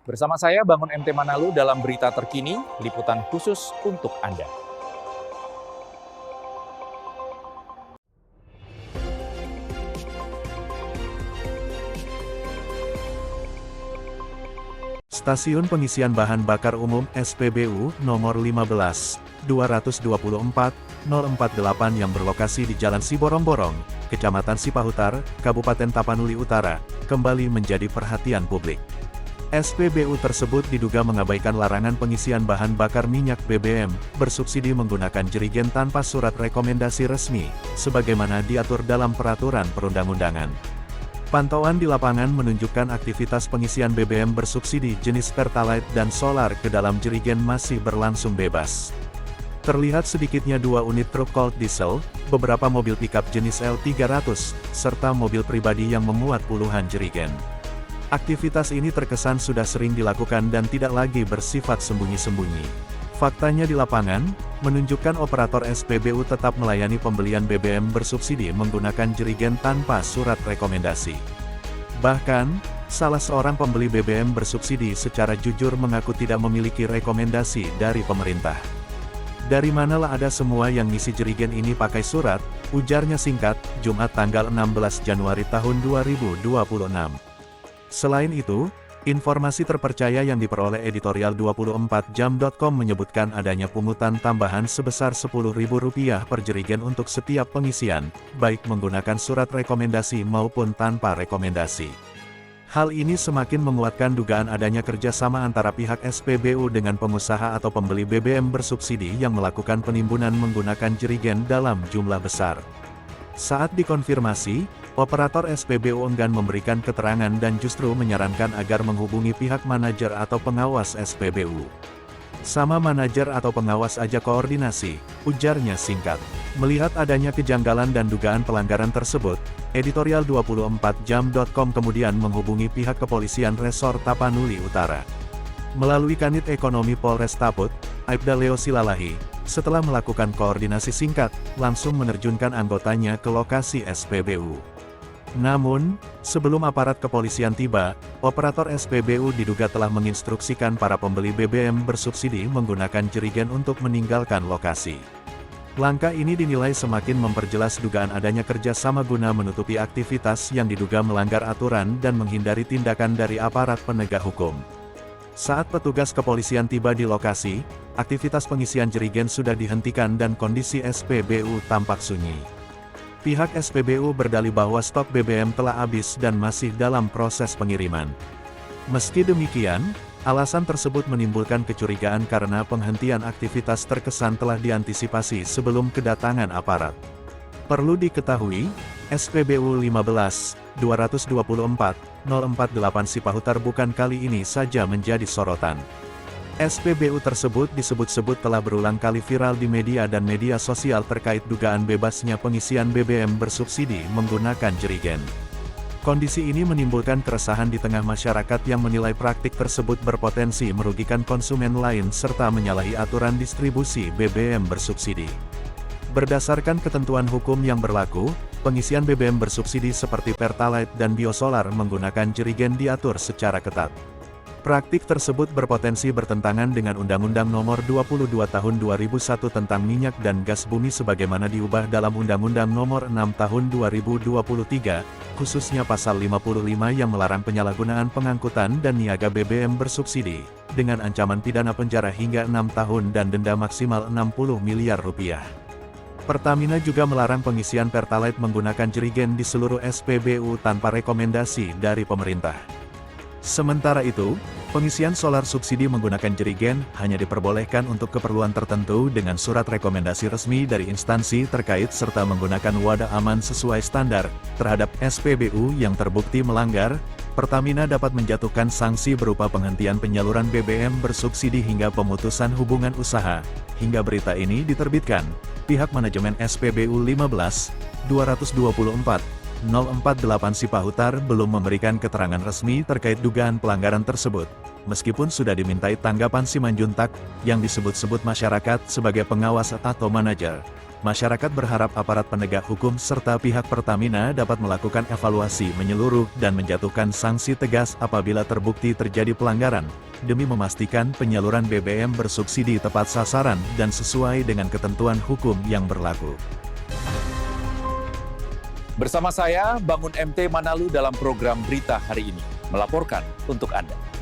Bersama saya Bangun MT Manado dalam berita terkini, liputan khusus untuk Anda. Stasiun Pengisian Bahan Bakar Umum SPBU nomor 15, 224, 048 yang berlokasi di Jalan Siborong-Borong, Kecamatan Sipahutar, Kabupaten Tapanuli Utara, kembali menjadi perhatian publik. SPBU tersebut diduga mengabaikan larangan pengisian bahan bakar minyak BBM, bersubsidi menggunakan jerigen tanpa surat rekomendasi resmi, sebagaimana diatur dalam peraturan perundang-undangan. Pantauan di lapangan menunjukkan aktivitas pengisian BBM bersubsidi jenis Pertalite dan Solar ke dalam jerigen masih berlangsung bebas. Terlihat sedikitnya 2 unit truk cold diesel, beberapa mobil pickup jenis L300, serta mobil pribadi yang memuat puluhan jerigen. Aktivitas ini terkesan sudah sering dilakukan dan tidak lagi bersifat sembunyi-sembunyi. Faktanya di lapangan, menunjukkan operator SPBU tetap melayani pembelian BBM bersubsidi menggunakan jerigen tanpa surat rekomendasi. Bahkan, salah seorang pembeli BBM bersubsidi secara jujur mengaku tidak memiliki rekomendasi dari pemerintah. "Dari manalah ada semua yang ngisi jerigen ini pakai surat," ujarnya singkat, Jumat tanggal 16 Januari tahun 2026. Selain itu, informasi terpercaya yang diperoleh editorial 24jam.com menyebutkan adanya pungutan tambahan sebesar Rp10.000 per jerigen untuk setiap pengisian, baik menggunakan surat rekomendasi maupun tanpa rekomendasi. Hal ini semakin menguatkan dugaan adanya kerjasama antara pihak SPBU dengan pengusaha atau pembeli BBM bersubsidi yang melakukan penimbunan menggunakan jerigen dalam jumlah besar. Saat dikonfirmasi, operator SPBU enggan memberikan keterangan dan justru menyarankan agar menghubungi pihak manajer atau pengawas SPBU. "Sama manajer atau pengawas aja koordinasi," ujarnya singkat. Melihat adanya kejanggalan dan dugaan pelanggaran tersebut, editorial 24jam.com kemudian menghubungi pihak kepolisian Resor Tapanuli Utara. Melalui Kanit Ekonomi Polres Taput, Aibda Leo Silalahi, setelah melakukan koordinasi singkat, langsung menerjunkan anggotanya ke lokasi SPBU. Namun, sebelum aparat kepolisian tiba, operator SPBU diduga telah menginstruksikan para pembeli BBM bersubsidi menggunakan jerigen untuk meninggalkan lokasi. Langkah ini dinilai semakin memperjelas dugaan adanya kerjasama guna menutupi aktivitas yang diduga melanggar aturan dan menghindari tindakan dari aparat penegak hukum. Saat petugas kepolisian tiba di lokasi, aktivitas pengisian jerigen sudah dihentikan dan kondisi SPBU tampak sunyi. Pihak SPBU berdalih bahwa stok BBM telah habis dan masih dalam proses pengiriman. Meski demikian, alasan tersebut menimbulkan kecurigaan karena penghentian aktivitas terkesan telah diantisipasi sebelum kedatangan aparat. Perlu diketahui, SPBU 15, 224, 048 Sipahutar bukan kali ini saja menjadi sorotan. SPBU tersebut disebut-sebut telah berulang kali viral di media dan media sosial terkait dugaan bebasnya pengisian BBM bersubsidi menggunakan jerigen. Kondisi ini menimbulkan keresahan di tengah masyarakat yang menilai praktik tersebut berpotensi merugikan konsumen lain serta menyalahi aturan distribusi BBM bersubsidi. Berdasarkan ketentuan hukum yang berlaku, pengisian BBM bersubsidi seperti Pertalite dan Biosolar menggunakan jerigen diatur secara ketat. Praktik tersebut berpotensi bertentangan dengan Undang-Undang Nomor 22 Tahun 2001 tentang Minyak dan Gas Bumi sebagaimana diubah dalam Undang-Undang Nomor 6 Tahun 2023, khususnya Pasal 55 yang melarang penyalahgunaan pengangkutan dan niaga BBM bersubsidi, dengan ancaman pidana penjara hingga 6 tahun dan denda maksimal Rp60 miliar. Pertamina juga melarang pengisian Pertalite menggunakan jerigen di seluruh SPBU tanpa rekomendasi dari pemerintah. Sementara itu, pengisian solar subsidi menggunakan jerigen hanya diperbolehkan untuk keperluan tertentu dengan surat rekomendasi resmi dari instansi terkait serta menggunakan wadah aman sesuai standar. Terhadap SPBU yang terbukti melanggar, Pertamina dapat menjatuhkan sanksi berupa penghentian penyaluran BBM bersubsidi hingga pemutusan hubungan usaha. Hingga berita ini diterbitkan, pihak manajemen SPBU 15, 224, 048 Sipahutar belum memberikan keterangan resmi terkait dugaan pelanggaran tersebut, meskipun sudah dimintai tanggapan Simanjuntak, yang disebut-sebut masyarakat sebagai pengawas atau manajer. Masyarakat berharap aparat penegak hukum serta pihak Pertamina dapat melakukan evaluasi menyeluruh dan menjatuhkan sanksi tegas apabila terbukti terjadi pelanggaran, demi memastikan penyaluran BBM bersubsidi tepat sasaran dan sesuai dengan ketentuan hukum yang berlaku. Bersama saya, Bangun MT Manalu dalam program Berita Hari Ini, melaporkan untuk Anda.